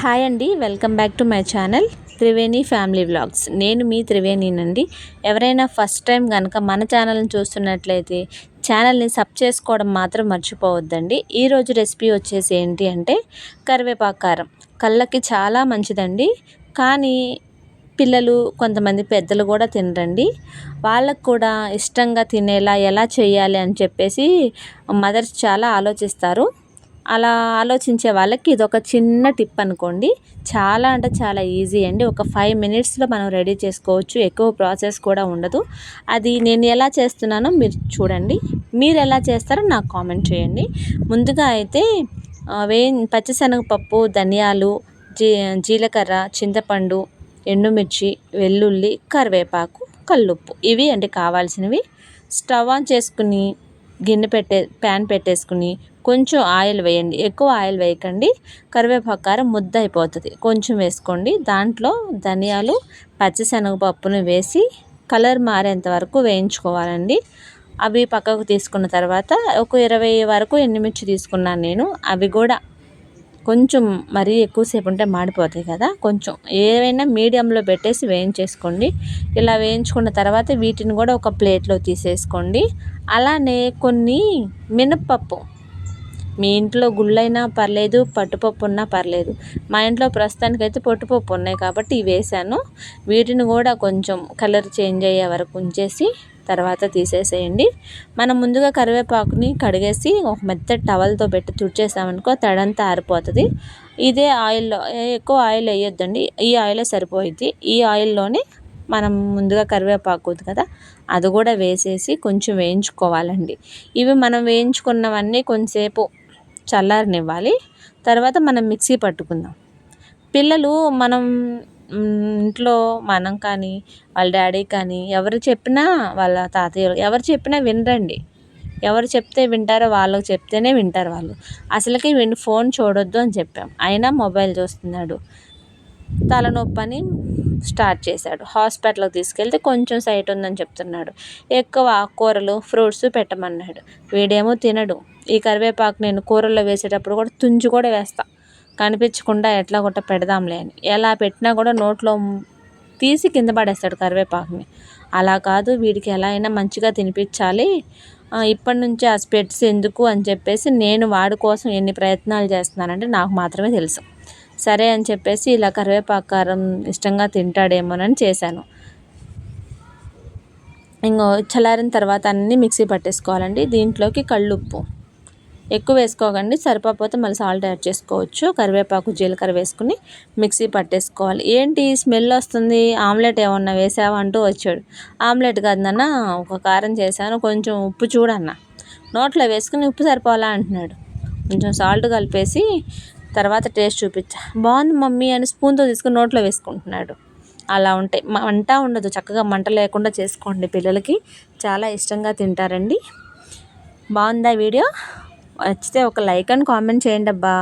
Hi అండి, welcome back to my channel Triveni family vlogs. నేను మీ త్రివేణినండి. ఎవరైనా ఫస్ట్ టైం కనుక మన ఛానల్ని చూస్తున్నట్లయితే ఛానల్ని సబ్ చేసుకోవడం మాత్రం మర్చిపోవద్దండి. ఈరోజు రెసిపీ వచ్చేసి ఏంటి అంటే కరివేపాకు కారం. కళ్ళకి చాలా మంచిదండి, కానీ పిల్లలు కొంతమంది పెద్దలు కూడా తినరండి. వాళ్ళకు కూడా ఇష్టంగా తినేలా ఎలా చేయాలి అని చెప్పేసి మదర్స్ చాలా ఆలోచిస్తారు. అలా ఆలోచించే వాళ్ళకి ఇదొక చిన్న టిప్ అనుకోండి. చాలా అంటే చాలా ఈజీ అండి. ఒక 5 మినిట్స్లో మనం రెడీ చేసుకోవచ్చు. ఎక్కువ ప్రాసెస్ కూడా ఉండదు. అది నేను ఎలా చేస్తున్నానో మీరు చూడండి. మీరు ఎలా చేస్తారో నాకు కామెంట్ చేయండి. ముందుగా అయితే పచ్చిశనగపప్పు, ధనియాలు, జీలకర్ర, చింతపండు, ఎండుమిర్చి, వెల్లుల్లి, కరివేపాకు, కల్లుప్పు, ఇవి అంటే కావాల్సినవి. స్టవ్ ఆన్ చేసుకుని ప్యాన్ పెట్టేసుకుని కొంచెం ఆయిల్ వేయండి. ఎక్కువ ఆయిల్ వేయకండి, కరివేపాకు కారం ముద్ద అయిపోతుంది. కొంచెం వేసుకోండి. దాంట్లో ధనియాలు, పచ్చిశనగపప్పును వేసి కలర్ మారేంత వరకు వేయించుకోవాలండి. అవి పక్కకు తీసుకున్న తర్వాత ఒక 20 వరకు ఎండుమిర్చి తీసుకున్నాను నేను. అవి కూడా కొంచెం మరీ ఎక్కువసేపు ఉంటే మాడిపోతాయి కదా, కొంచెం ఏవైనా మీడియంలో పెట్టేసి వేయించేసుకోండి. ఇలా వేయించుకున్న తర్వాత వీటిని కూడా ఒక ప్లేట్లో తీసేసుకోండి. అలానే కొన్ని మినప్పప్పు, మీ ఇంట్లో గుళ్ళైనా పర్లేదు, పట్టుపప్పు ఉన్నా పర్లేదు. మా ఇంట్లో ప్రస్తుతానికైతే పొట్టుపప్పు ఉన్నాయి కాబట్టి ఇవి వేసాను. వీటిని కూడా కొంచెం కలర్ చేంజ్ అయ్యే వరకు ఉంచేసి తర్వాత తీసేసేయండి. మనం ముందుగా కరివేపాకుని కడిగేసి ఒక మెత్తటి టవల్తో పెట్టి తుడిచేసామనుకో తడంతా ఆరిపోతుంది. ఇదే ఆయిల్లో, ఎక్కువ ఆయిల్ వేయొద్దండి, ఈ ఆయిలే సరిపోయిద్ది. ఈ ఆయిల్లోనే మనం ముందుగా కరివేపాకు ఉంది కదా, అది కూడా వేసేసి కొంచెం వేయించుకోవాలండి. ఇవి మనం వేయించుకున్నవన్నీ కొంచెంసేపు చల్లారనివ్వాలి. తర్వాత మనం మిక్సీ పట్టుకుందాం. పిల్లలు ఇంట్లో మనం కానీ వాళ్ళ డాడీ కానీ ఎవరు చెప్పినా, వాళ్ళ తాతయ్య ఎవరు చెప్పినా వినరండి. ఎవరు చెప్తే వింటారో వాళ్ళకి చెప్తేనే వింటారు వాళ్ళు. అసలుకి ఫోన్ చూడొద్దు అని చెప్పాం, అయినా మొబైల్ చూస్తున్నాడు. తలనొప్పి అని స్టార్ట్ చేశాడు. హాస్పిటల్కి తీసుకెళ్తే కొంచెం సైట్ ఉందని చెప్తున్నాడు. ఎక్కువ ఆకుకూరలు, ఫ్రూట్స్ పెట్టమన్నాడు. వీడేమో తినడు. ఈ కరివేపాకు నేను కూరల్లో వేసేటప్పుడు కూడా తుంచి కూడా వేస్తా, కనిపించకుండా ఎట్లా కొట్ట పెడదాంలే అని. ఎలా పెట్టినా కూడా నోట్లో తీసి కింద పడేస్తాడు కరివేపాకుని. అలా కాదు, వీడికి ఎలా అయినా మంచిగా తినిపించాలి, ఇప్పటి నుంచే ఆ స్పెట్స్ ఎందుకు అని చెప్పేసి నేను వాడి కోసం ఎన్ని ప్రయత్నాలు చేస్తున్నానంటే నాకు మాత్రమే తెలుసు. సరే అని చెప్పేసి ఇలా కరివేపాకు కారం ఇష్టంగా తింటాడేమోనని చేశాను. ఇంకో చల్లారిన తర్వాత అన్నీ మిక్సీ పట్టేసుకోవాలండి. దీంట్లోకి కల్లుప్పు ఎక్కువ వేసుకోకండి, సరిపోతే మళ్ళీ సాల్ట్ యాడ్ చేసుకోవచ్చు. కరివేపాకు, జీలకర్ర వేసుకుని మిక్సీ పట్టేసుకోవాలి. ఏంటి స్మెల్ వస్తుంది, ఆమ్లెట్ ఏమన్నా వేసావా అంటూ వచ్చాడు. ఆమ్లెట్ కాదు నాన్న, ఒక కారం చేశాను, కొంచెం ఉప్పు చూడన్న. నోట్లో వేసుకుని ఉప్పు సరిపోవాలా అంటున్నాడు. కొంచెం సాల్ట్ కలిపేసి తర్వాత టేస్ట్ చూపించా. బాగుంది మమ్మీ అని స్పూన్తో తీసుకుని నోట్లో వేసుకుంటున్నాడు. అలా ఉంటాయి, మంట ఉండదు. చక్కగా మంట లేకుండా చేసుకోండి, పిల్లలకి చాలా ఇష్టంగా తింటారండి. బాగుందా వీడియో? నచ్చితే ఒక లైక్ అండ్ కామెంట్ చేయండి అబ్బా.